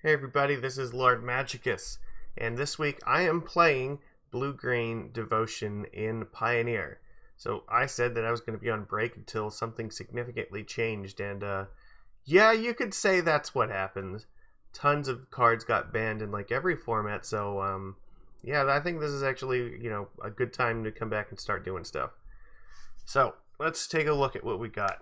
Hey everybody, this is Lord Magicus, and this week I am playing Blue-Green Devotion in Pioneer. So I said that I was going to be on break until something significantly changed, and yeah, you could say that's what happened. Tons of cards got banned in like every format, so yeah, I think this is actually, a good time to come back and start doing stuff. So let's take a look at what we got.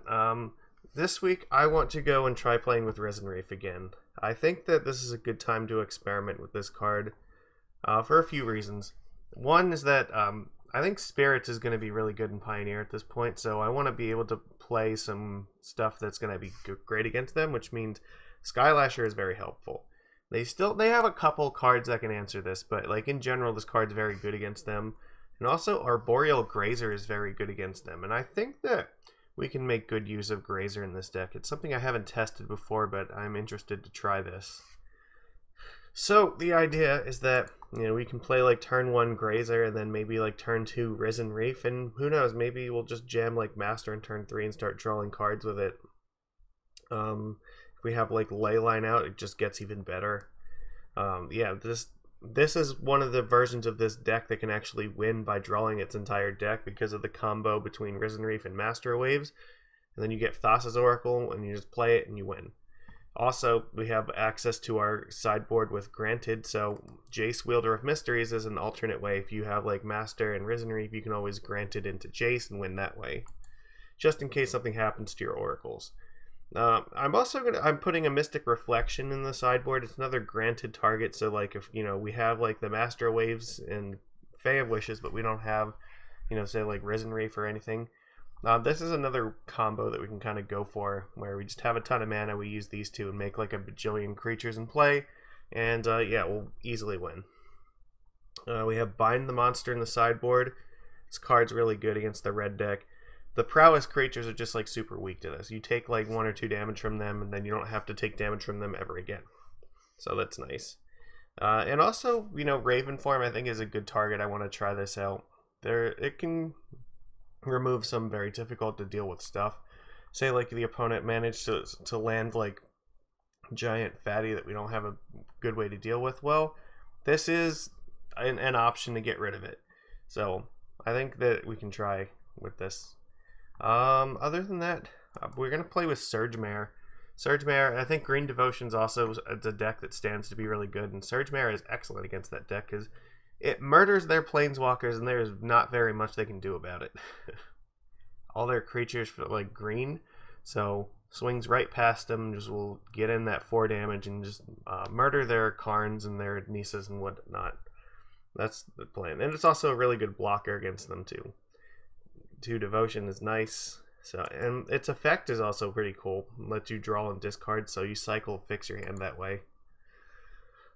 This week I want to go and try playing with Risen Reef again. I think that this is a good time to experiment with this card for a few reasons. One is that I think Spirits is going to be really good in Pioneer at this point, so I want to be able to play some stuff that's going to be great against them, which means Skylasher is very helpful. They have a couple cards that can answer this, but like in general, this card's very good against them. And also, Arboreal Grazer is very good against them, and I think that we can make good use of Grazer in this deck. It's something I haven't tested before, but I'm interested to try this. So the idea is that we can play like turn 1 Grazer and then maybe like turn 2 Risen Reef, and who knows, maybe we'll just jam like Master in turn 3 and start drawing cards with it. If we have like Leyline out, it just gets even better. Yeah, this is one of the versions of this deck that can actually win by drawing its entire deck because of the combo between Risen Reef and Master Waves. And then you get Thassa's Oracle and you just play it and you win. Also, we have access to our sideboard with Granted, so Jace, Wielder of Mysteries is an alternate way. If you have like Master and Risen Reef, you can always Granted into Jace and win that way, just in case something happens to your Oracles. I'm putting a Mystic Reflection in the sideboard. It's another granted target, so like if we have like the Master Waves and Fae of Wishes, but we don't have say like Risen Reef or anything, this is another combo that we can kind of go for, where we just have a ton of mana, we use these two and make like a bajillion creatures in play, and yeah, we'll easily win. We have Bind the Monster in the sideboard. This card's really good against the red deck. The prowess creatures are just like super weak to this. You take like 1 or 2 damage from them, and then you don't have to take damage from them ever again. So that's nice. And also, Ravenform I think is a good target. I want to try this out. It can remove some very difficult to deal with stuff. Say like the opponent managed to land like giant fatty that we don't have a good way to deal with. Well, this is an option to get rid of it. So I think that we can try with this. Other than that, we're going to play with Surge Mare. Surge Mare, I think Green Devotion's also a deck that stands to be really good, and Surge Mare is excellent against that deck because it murders their planeswalkers and there's not very much they can do about it. All their creatures feel like green, so swings right past them, just will get in that 4 damage and just murder their Karns and their Nisas and whatnot. That's the plan. And it's also a really good blocker against them too. 2 Devotion is nice. So, and its effect is also pretty cool. Lets you draw and discard, so you cycle, fix your hand that way.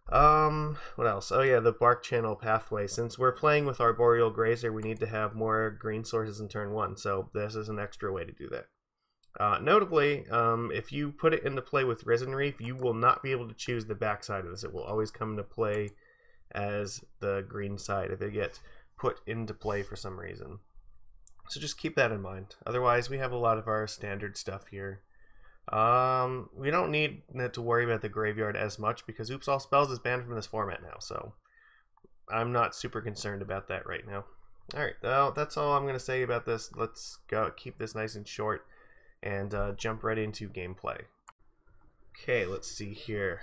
What else? Oh yeah, the Barkchannel Pathway. Since we're playing with Arboreal Grazer, we need to have more green sources in turn 1, so this is an extra way to do that. Notably, if you put it into play with Risen Reef, you will not be able to choose the backside of this. It will always come into play as the green side if it gets put into play for some reason. So just keep that in mind. Otherwise, we have a lot of our standard stuff here. We don't need to worry about the graveyard as much because Oops All Spells is banned from this format now, so I'm not super concerned about that right now. Alright, well, that's all I'm going to say about this. Let's go keep this nice and short and jump right into gameplay. Okay, let's see here.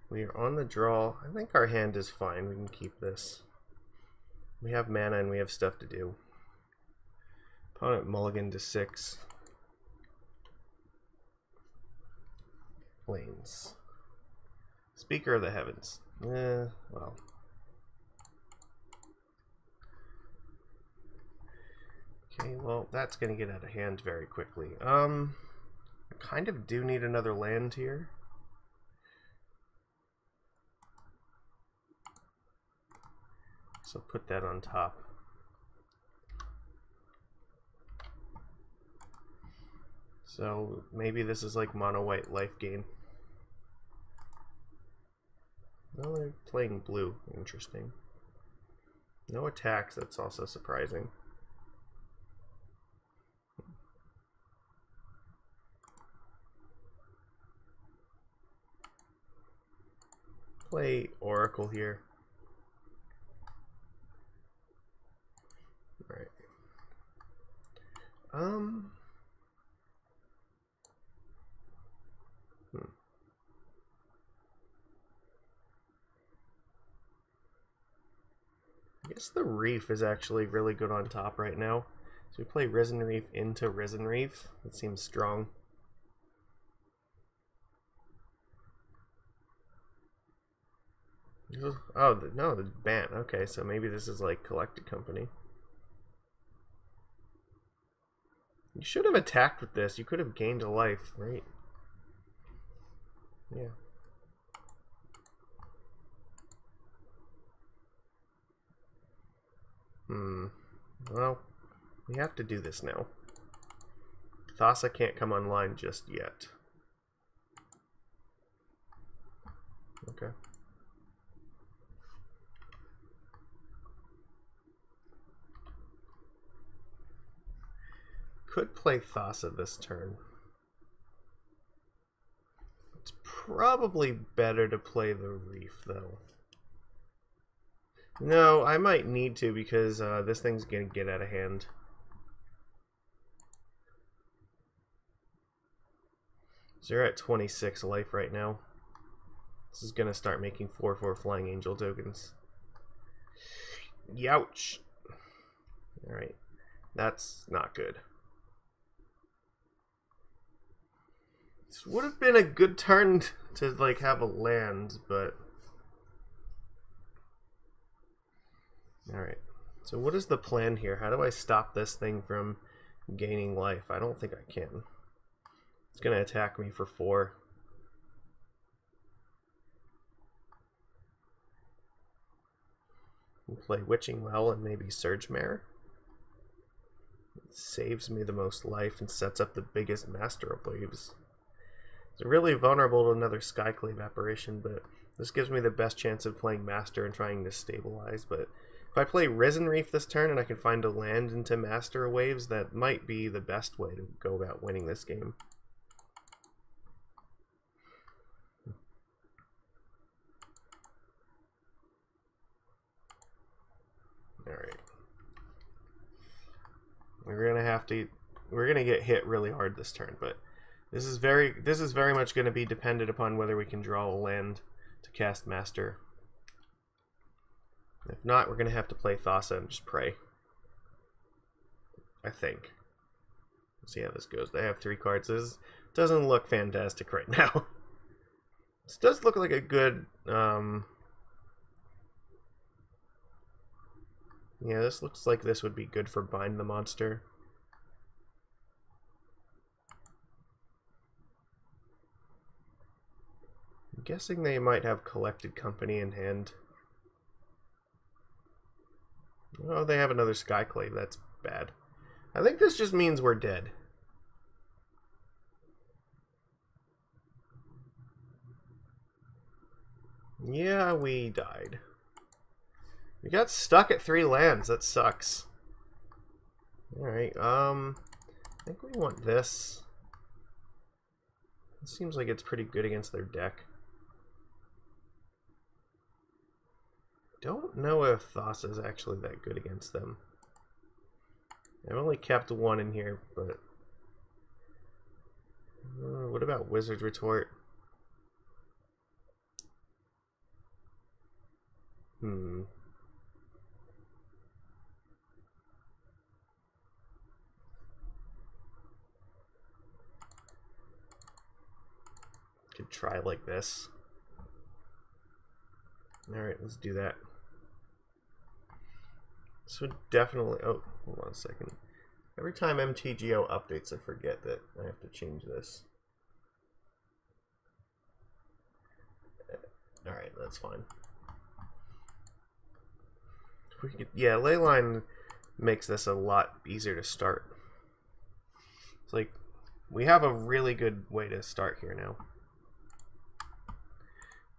We are on the draw. I think our hand is fine. We can keep this. We have mana and we have stuff to do. Opponent mulligan to 6. Plains. Speaker of the Heavens. Well. Okay, well, that's going to get out of hand very quickly. I kind of do need another land here. So put that on top. So maybe this is like mono white life gain. No, they're playing blue. Interesting. No attacks, that's also surprising. play Oracle here. All right. I guess the Reef is actually really good on top right now. So we play Risen Reef into Risen Reef. That seems strong. Oh, no, the Bant. Okay, so maybe this is like Collected Company. You should have attacked with this. You could have gained a life, right? Yeah. Well, we have to do this now. Thassa can't come online just yet. Okay. Could play Thassa this turn. It's probably better to play the Reef, though. No, I might need to because this thing's going to get out of hand. So you're at 26 life right now. This is going to start making 4/4 Flying Angel tokens. Youch! Alright, that's not good. This would have been a good turn to like have a land, but... Alright, so what is the plan here? How do I stop this thing from gaining life? I don't think I can. It's going to attack me for 4. We'll play Witching Well and maybe Surge Mare. It saves me the most life and sets up the biggest Master of Waves. It's really vulnerable to another Skyclave apparition, but this gives me the best chance of playing Master and trying to stabilize. But if I play Risen Reef this turn and I can find a land into Master of Waves, that might be the best way to go about winning this game. Alright. We're gonna get hit really hard this turn, but this is very much gonna be dependent upon whether we can draw a land to cast Master. If not, we're gonna have to play Thassa and just pray. I think. Let's see how this goes. They have 3 cards. This doesn't look fantastic right now. This does look like a good yeah, this looks like this would be good for Bind the Monster. I'm guessing they might have Collected Company in hand. Oh, they have another Skyclave. That's bad. I think this just means we're dead. Yeah, we died. We got stuck at 3 lands. That sucks. Alright, I think we want this. It seems like it's pretty good against their deck. Don't know if Thassa is actually that good against them. I've only kept 1 in here, but... what about Wizard's Retort? Could try like this. Alright, let's do that. This would definitely... Oh, hold on a second. Every time MTGO updates, I forget that I have to change this. Alright, that's fine. We could, yeah, Leyline makes this a lot easier to start. It's like, we have a really good way to start here now.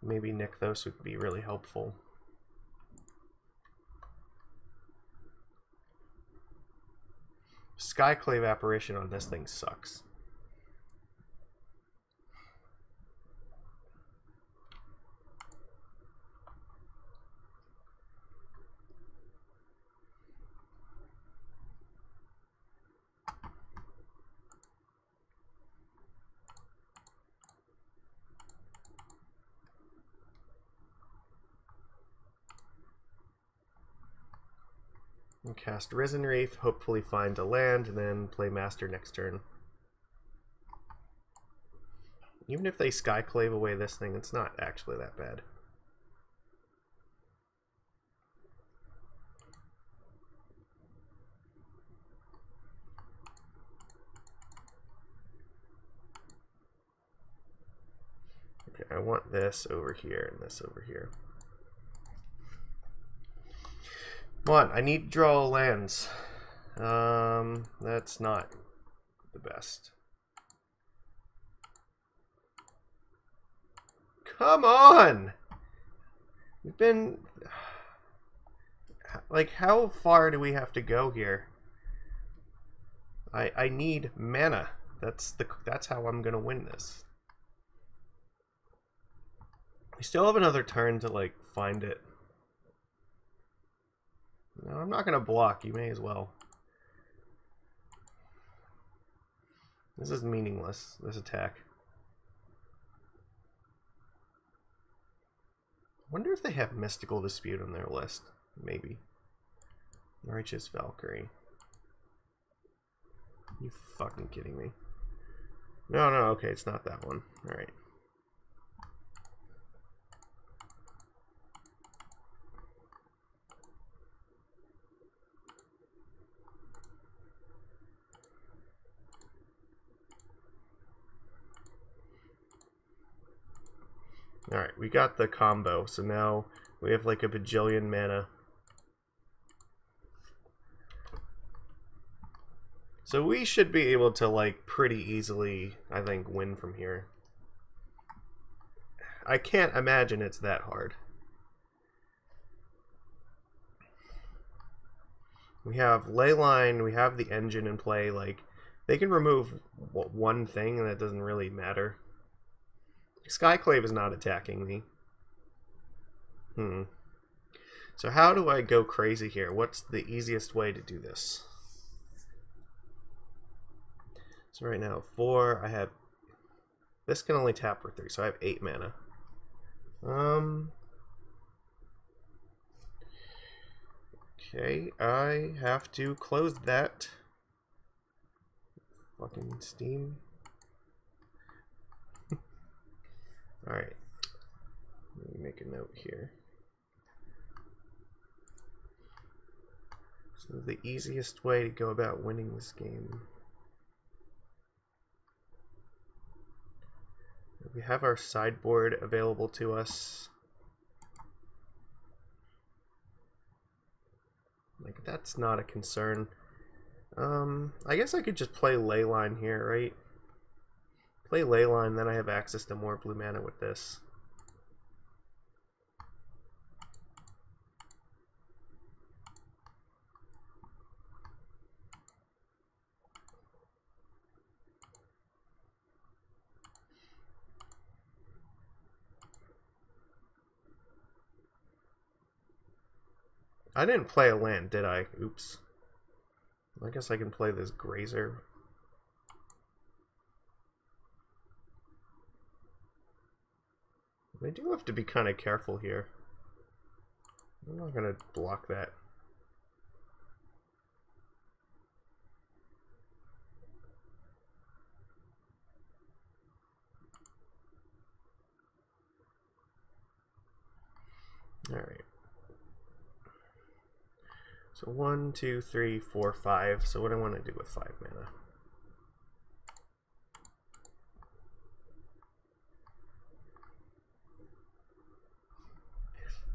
Maybe Nykthos would be really helpful. Skyclave apparition on this thing sucks. And cast Risen Reef, hopefully find a land, and then play Master next turn. Even if they Skyclave away this thing, it's not actually that bad. Okay, I want this over here and this over here. Come on, I need to draw lands. That's not the best. Come on! We've been... Like, how far do we have to go here? I need mana. That's how I'm gonna win this. We still have another turn to, like, find it. No, I'm not gonna block. You may as well. This is meaningless, this attack. I wonder if they have Mystical Dispute on their list. Maybe. Righteous Valkyrie. You fucking kidding me? No, okay, it's not that one. Alright. Alright, we got the combo, so now we have like a bajillion mana. So we should be able to, like, pretty easily, I think, win from here. I can't imagine it's that hard. We have Leyline, we have the engine in play, like, they can remove one thing and that doesn't really matter. Skyclave is not attacking me. So how do I go crazy here? What's the easiest way to do this? So right now, 4, I have... This can only tap for 3, so I have 8 mana. Okay, I have to close that. Fucking Steam. Alright. Let me make a note here. So the easiest way to go about winning this game. We have our sideboard available to us. Like, that's not a concern. I guess I could just play Leyline here, right? Play Leyline, then I have access to more blue mana with this. I didn't play a land, did I? Oops. I guess I can play this Grazer. I do have to be kind of careful here. I'm not going to block that. Alright. So 1, 2, 3, 4, 5. So what do I want to do with 5 mana?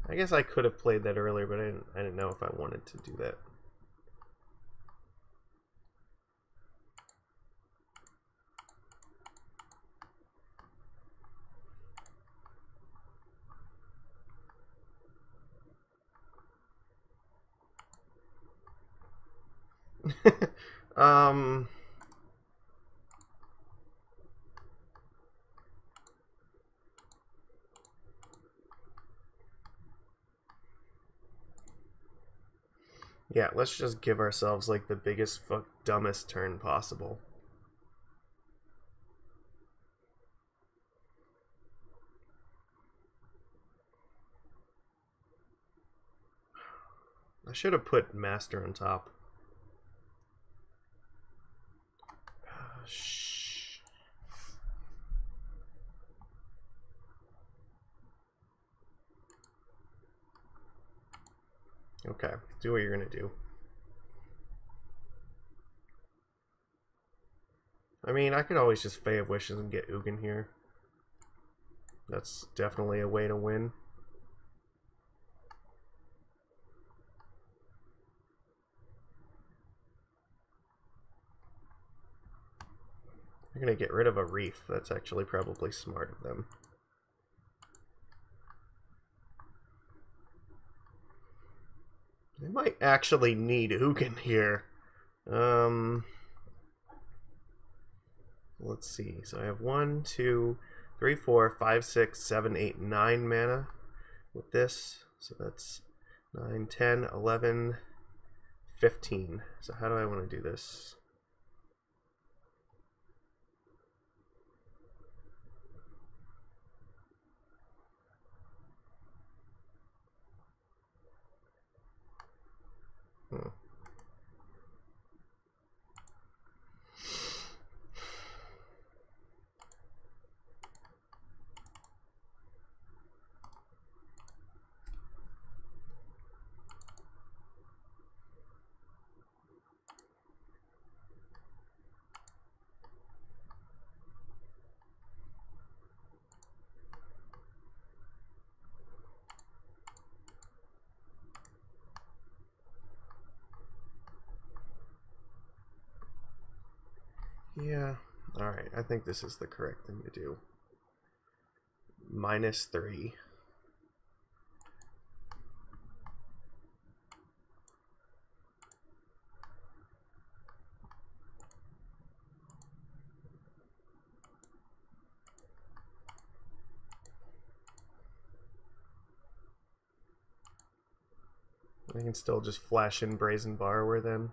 I guess I could have played that earlier, but I didn't know if I wanted to do that. Yeah, let's just give ourselves like the biggest dumbest turn possible. I should have put Master on top. Shh. Okay, do what you're gonna do. I mean, I could always just Fae of Wishes and get Ugin here. That's definitely a way to win. They're gonna get rid of a reef. That's actually probably smart of them. They might actually need Ugin here. Let's see. So I have 1, 2, 3, 4, 5, 6, 7, 8, 9 mana with this. So that's 9, 10, 11, 15. So how do I want to do this? Yeah, alright, I think this is the correct thing to do. -3. I can still just flash in Brazen Borrower then.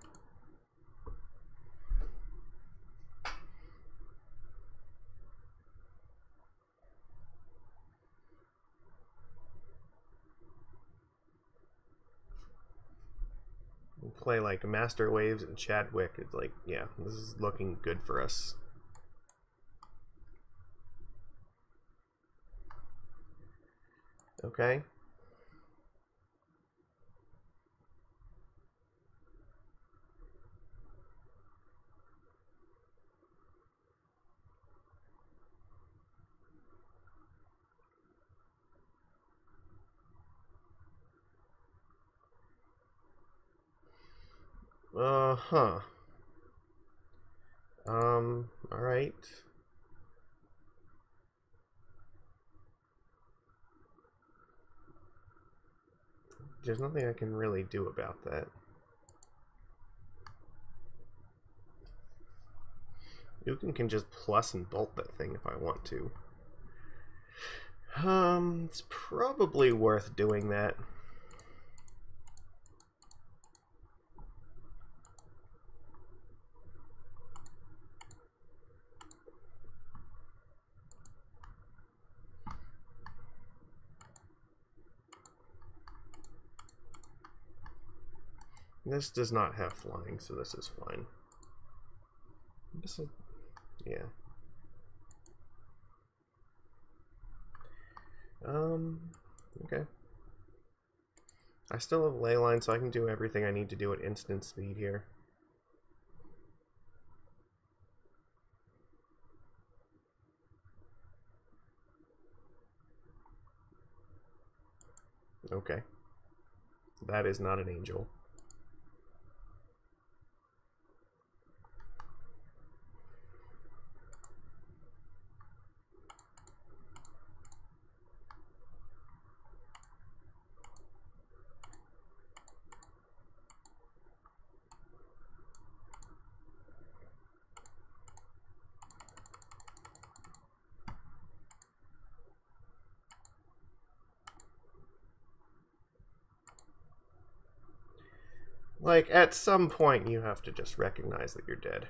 Play like Master Waves and Chadwick. It's like, yeah, this is looking good for us. Okay. Alright. There's nothing I can really do about that. Ugin can just plus and bolt that thing if I want to. It's probably worth doing that. This does not have flying, so this is fine. This is, yeah. Okay. I still have Leyline, so I can do everything I need to do at instant speed here. Okay. That is not an angel. Like, at some point, you have to just recognize that you're dead.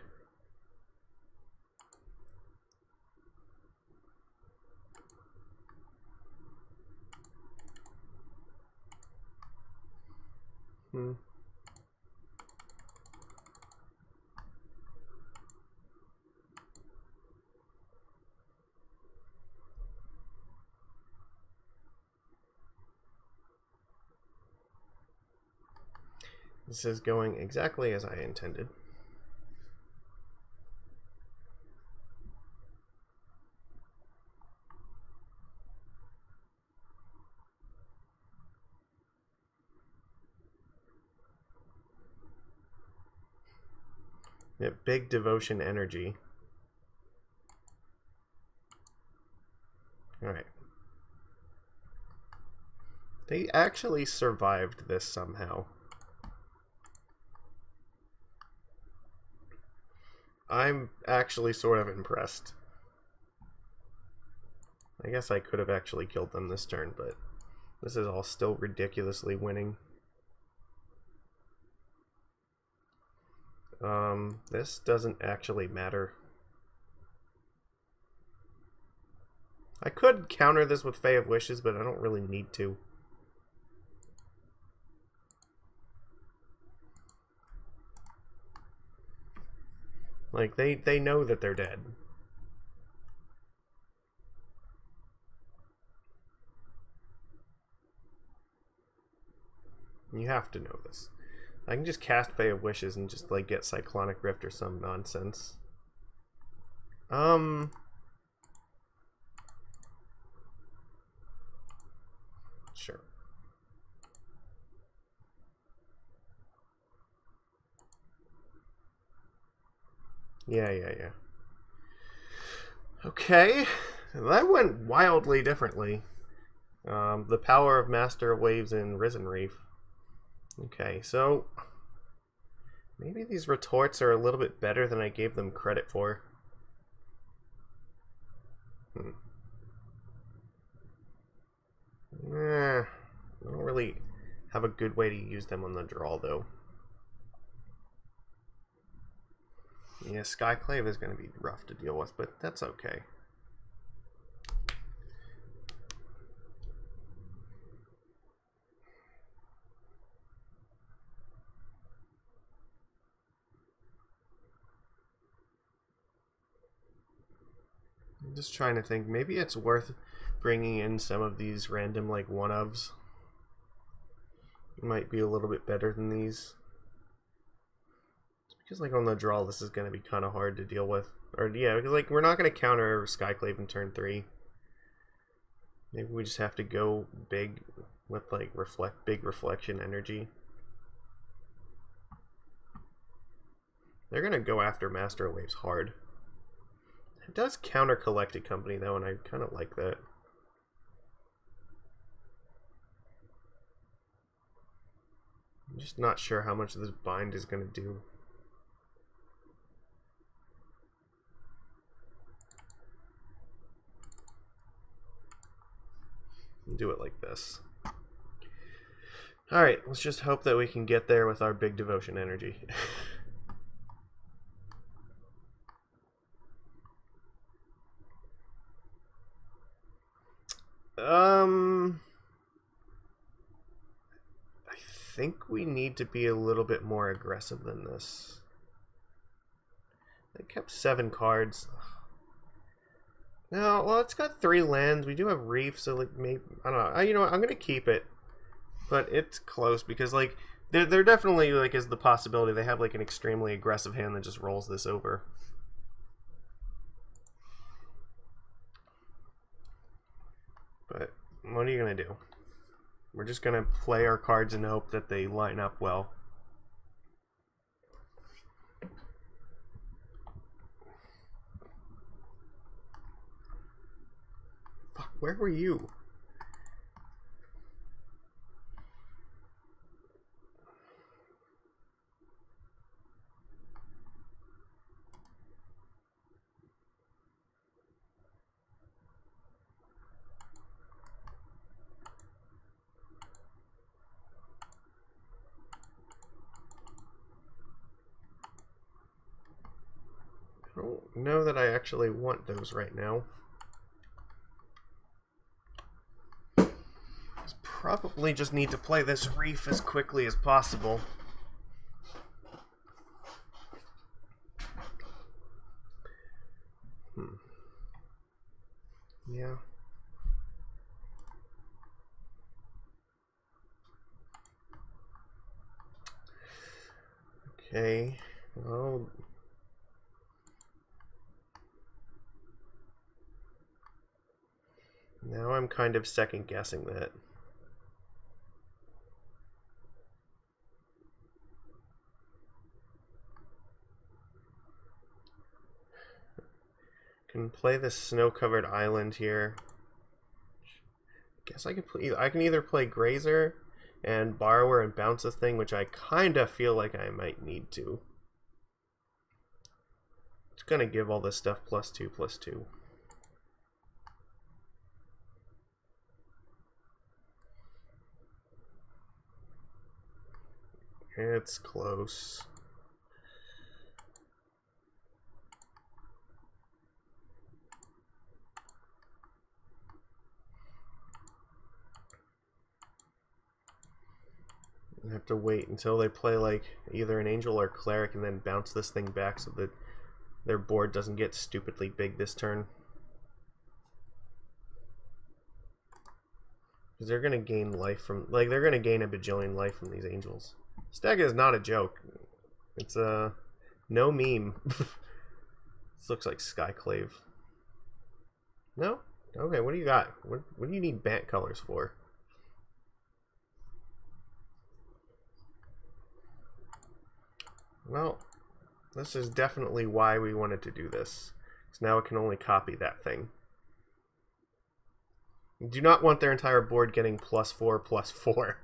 This is going exactly as I intended. Yeah, big devotion energy. Alright. They actually survived this somehow. I'm actually sort of impressed. I guess I could have actually killed them this turn, but this is all still ridiculously winning. This doesn't actually matter. I could counter this with Fae of Wishes, but I don't really need to. Like, they know that they're dead. You have to know this. I can just cast Fae of Wishes and just, like, get Cyclonic Rift or some nonsense. Sure. Yeah. Okay. That went wildly differently. The power of Master of Waves in Risen Reef. Okay, so maybe these retorts are a little bit better than I gave them credit for. I don't really have a good way to use them on the draw, though. Yeah, Skyclave is going to be rough to deal with, but that's okay. I'm just trying to think. Maybe it's worth bringing in some of these random, like, one-ofs. Might be a little bit better than these. Because, like, on the draw, this is going to be kind of hard to deal with. Or, yeah, because, like, we're not going to counter Skyclave in turn 3. Maybe we just have to go big with, like, big reflection energy. They're going to go after Master of Waves hard. It does counter Collected Company, though, and I kind of like that. I'm just not sure how much this bind is going to do. Do it like this. Alright, let's just hope that we can get there with our big devotion energy. I think we need to be a little bit more aggressive than this. They kept 7 cards. No, well, it's got 3 lands. We do have Reef, so, like, maybe, I don't know. You know what, I'm gonna keep it. But it's close, because, like, there definitely, like, is the possibility they have, like, an extremely aggressive hand that just rolls this over. But what are you gonna do? We're just gonna play our cards and hope that they line up well. Fuck, where were you? I don't know that I actually want those right now. Let's probably just need to play this Reef as quickly as possible. Yeah. Okay. Well, now I'm kind of second guessing that. Can play this snow-covered island here. Guess I could play. I can either play Grazer and Borrower and bounce this thing, which I kind of feel like I might need to. It's gonna give all this stuff +2/+2. It's close. I have to wait until they play like either an Angel or Cleric and then bounce this thing back so that their board doesn't get stupidly big this turn. Because they're going to gain life from, like, they're going to gain a bajillion life from these Angels. Stag is not a joke. It's a no meme. This looks like Skyclave. No? Okay, what do you got? What do you need Bant colors for? Well, this is definitely why we wanted to do this. Because now it can only copy that thing. You do not want their entire board getting +4/+4.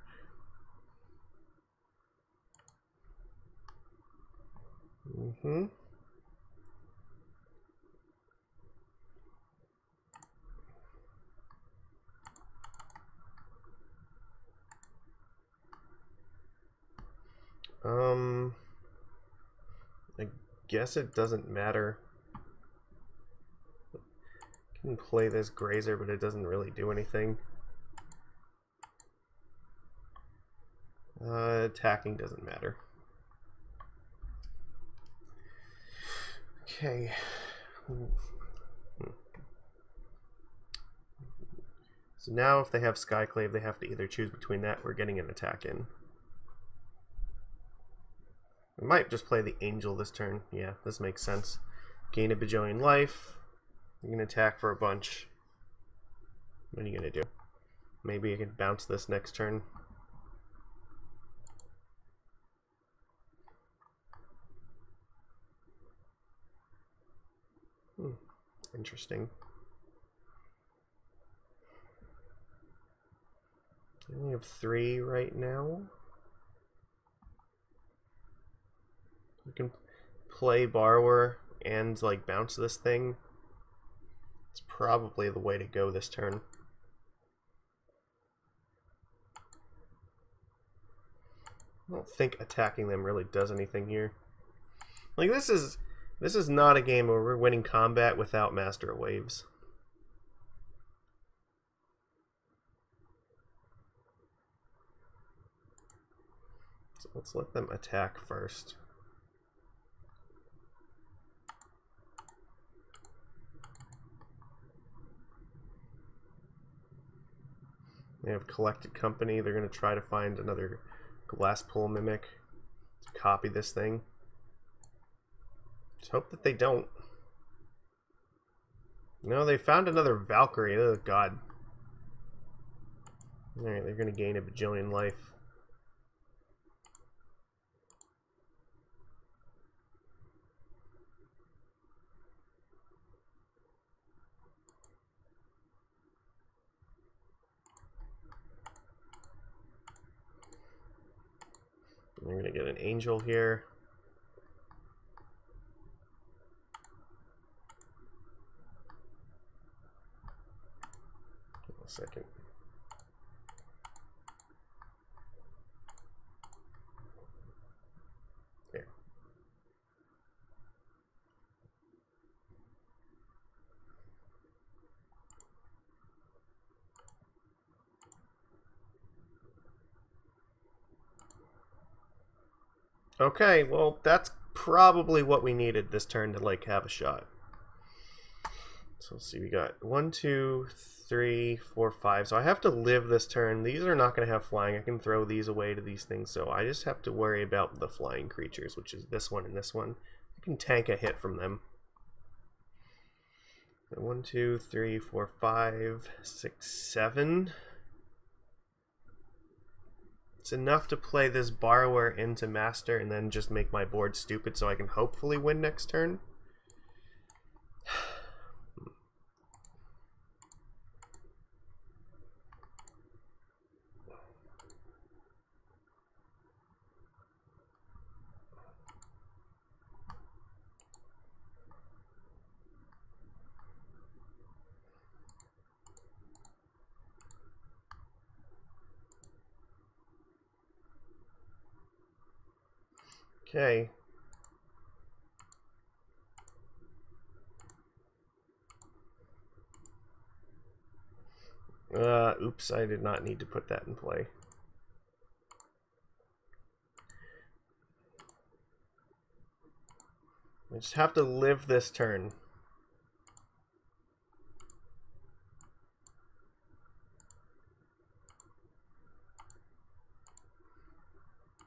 I guess it doesn't matter. I can play this Grazer, but it doesn't really do anything. Attacking doesn't matter. Okay. So now if they have Skyclave, they have to either choose between that or getting an attack in. I might just play the Angel this turn. Yeah, this makes sense. Gain a bajillion life. You can attack for a bunch. What are you going to do? Maybe you can bounce this next turn. Interesting. I only have 3 right now. We can play Borrower and like bounce this thing. It's probably the way to go this turn. I don't think attacking them really does anything here. Like this is not a game where we're winning combat without Master of Waves. So let's let them attack first. They have Collected Company. They're going to try to find another Glasspool Mimic to copy this thing. Just hope that they don't. No, they found another Valkyrie. Oh, God. Alright, they're going to gain a bajillion life. They're going to get an Angel here. A second. There. Okay, well, that's probably what we needed this turn to, like, have a shot. So let's see, we got 1, 2, 3, 4, 5. So I have to live this turn. These are not going to have flying. I can throw these away to these things. So I just have to worry about the flying creatures, which is this one and this one. I can tank a hit from them. 1, 2, 3, 4, 5, 6, 7. It's enough to play this Borrower into Master and then just make my board stupid so I can hopefully win next turn. Okay. Oops, I did not need to put that in play. I just have to live this turn.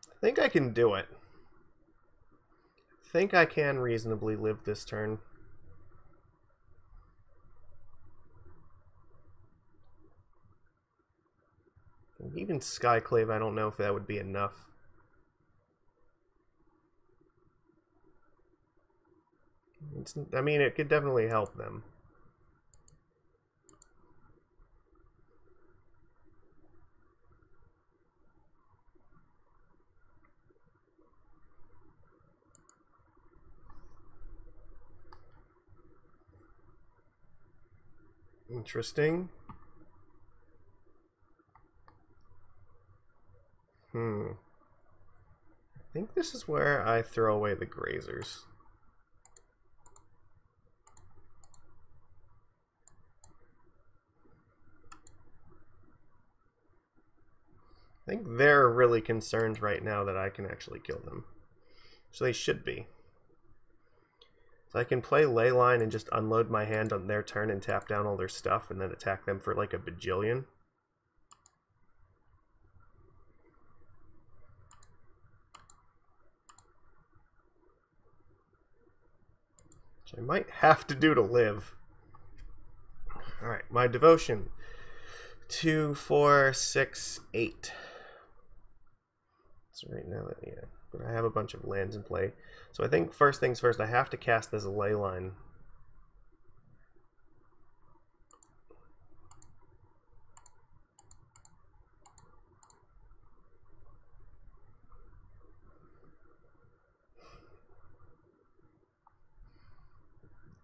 I think I can do it. I think I can reasonably live this turn. Even Skyclave, I don't know if that would be enough. I mean, it could definitely help them. Interesting. I think this is where I throw away the Grazers. I think they're really concerned right now that I can actually kill them. So they should be. So I can play Leyline and just unload my hand on their turn and tap down all their stuff and then attack them for like a bajillion. Which I might have to do to live. Alright, my devotion. 2, 4, 6, 8. So right now, yeah, but I have a bunch of lands in play. So I think first things first, I have to cast this Leyline.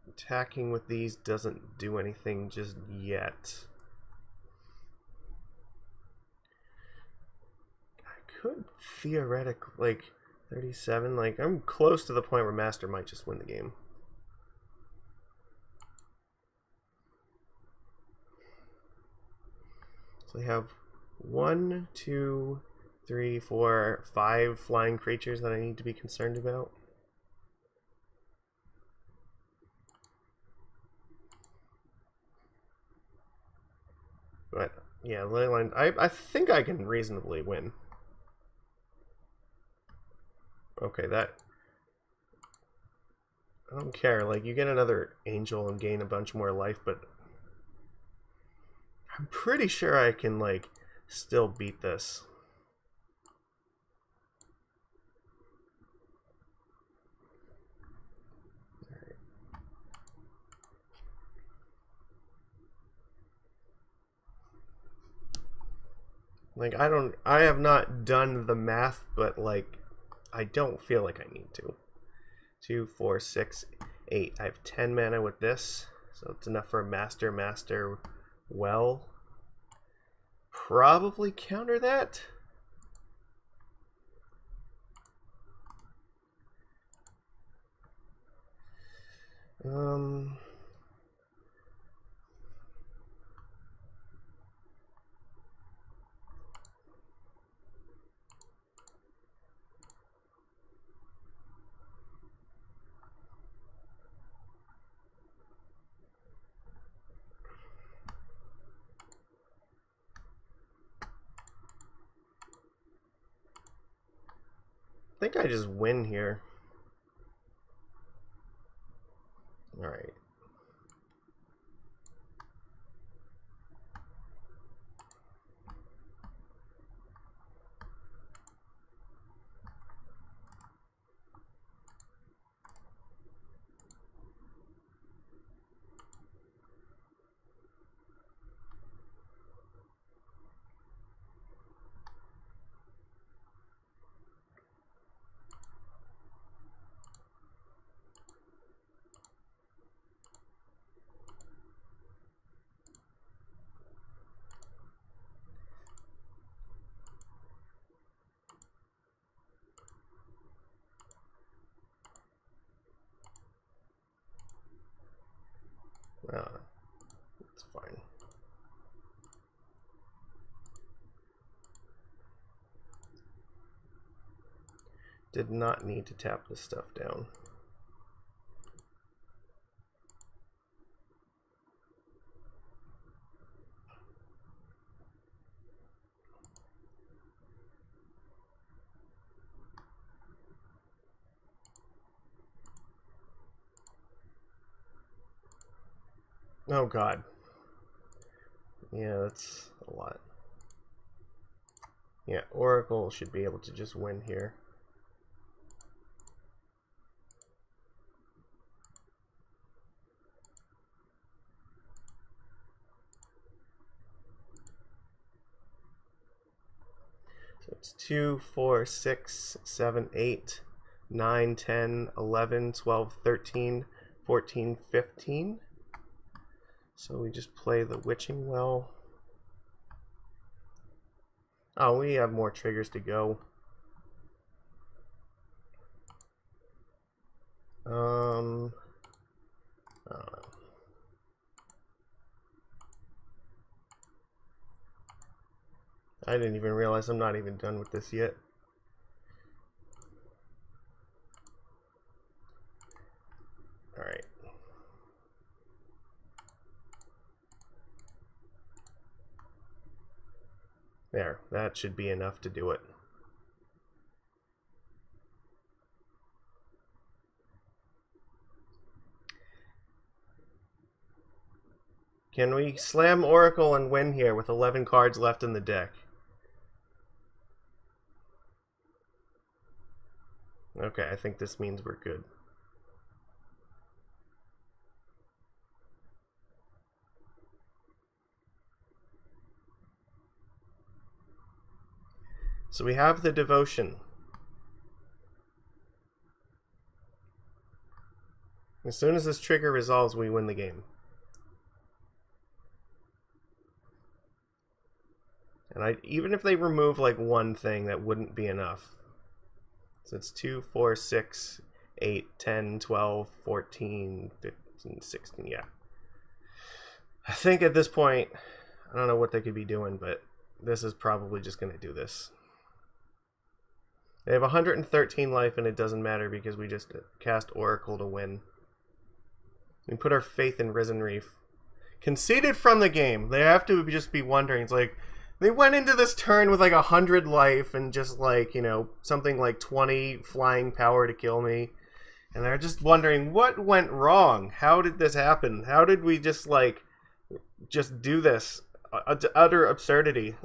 Attacking with these doesn't do anything just yet. I could theoretically, like, 37, like, I'm close to the point where Master might just win the game. So I have 1, 2, 3, 4, 5 flying creatures that I need to be concerned about. But yeah, Leyline, I think I can reasonably win. Okay, that, I don't care. Like, you get another angel and gain a bunch more life, but I'm pretty sure I can, like, still beat this. Like, I have not done the math, but, like, I don't feel like I need to. 2, 4, 6, 8. I have 10 mana with this, so it's enough for a master. Well, probably counter that. think I just win here. Alright. It's fine. Did not need to tap this stuff down. Oh god. Yeah, that's a lot. Yeah, Oracle should be able to just win here. So it's 2, 4, 6, 7, 8, 9, 10, 11, 12, 13, 14, 15. So we just play the Witching Well. Oh, we have more triggers to go. I don't know. I didn't even realize I'm not even done with this yet. Alright. There, that should be enough to do it. Can we slam Oracle and win here with 11 cards left in the deck? Okay, I think this means we're good. So we have the Devotion. As soon as this trigger resolves, we win the game. And even if they remove like one thing, that wouldn't be enough. So it's 2, 4, 6, 8, 10, 12, 14, 15, 16, yeah. I think at this point, I don't know what they could be doing, but this is probably just going to do this. They have 113 life, and it doesn't matter because we just cast Oracle to win. We put our faith in Risen Reef. Conceded from the game. They have to just be wondering. It's like, they went into this turn with like 100 life and just like, you know, something like 20 flying power to kill me. And they're just wondering, what went wrong? How did this happen? How did we just like, just do this? Utter absurdity.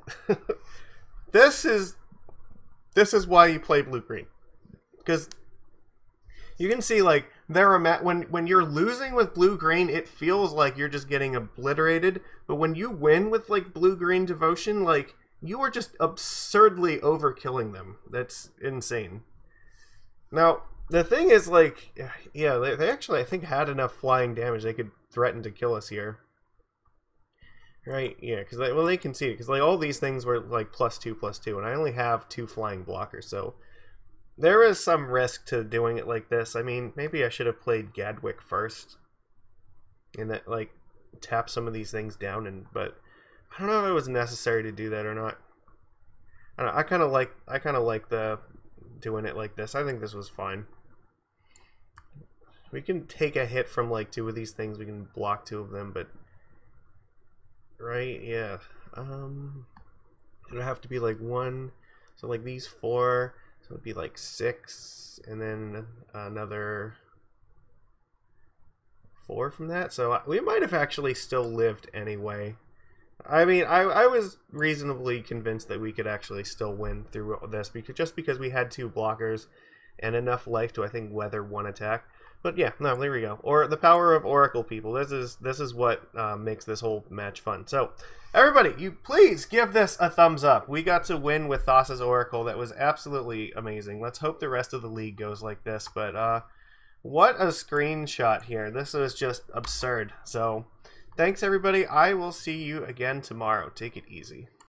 This is why you play blue-green. Because you can see, like, when you're losing with blue-green, it feels like you're just getting obliterated. But when you win with, like, blue-green Devotion, like, you are just absurdly overkilling them. That's insane. Now, the thing is, like, yeah, they actually, I think, had enough flying damage. They could threaten to kill us here. Right, yeah, because they conceded. Because, like, all these things were, like, +2/+2, and I only have 2 flying blockers, so there is some risk to doing it like this. I mean, maybe I should have played Gadwick first, and that, like, tap some of these things down, but I don't know if it was necessary to do that or not. I don't know, I kind of like the doing it like this. I think this was fine. We can take a hit from, like, 2 of these things. We can block 2 of them, but right, yeah. It'll have to be like 1, so like these 4, so So it'd be like 6, and then another 4 from that. So we might have actually still lived anyway. I mean, I was reasonably convinced that we could actually still win through this, because we had 2 blockers and enough life to, I think, weather 1 attack. But yeah, no, there we go. Or the power of Oracle, people. This is what makes this whole match fun. So everybody, you please give this a thumbs up. We got to win with Thassa's Oracle. That was absolutely amazing. Let's hope the rest of the league goes like this. But what a screenshot here. This is just absurd. So thanks, everybody. I will see you again tomorrow. Take it easy.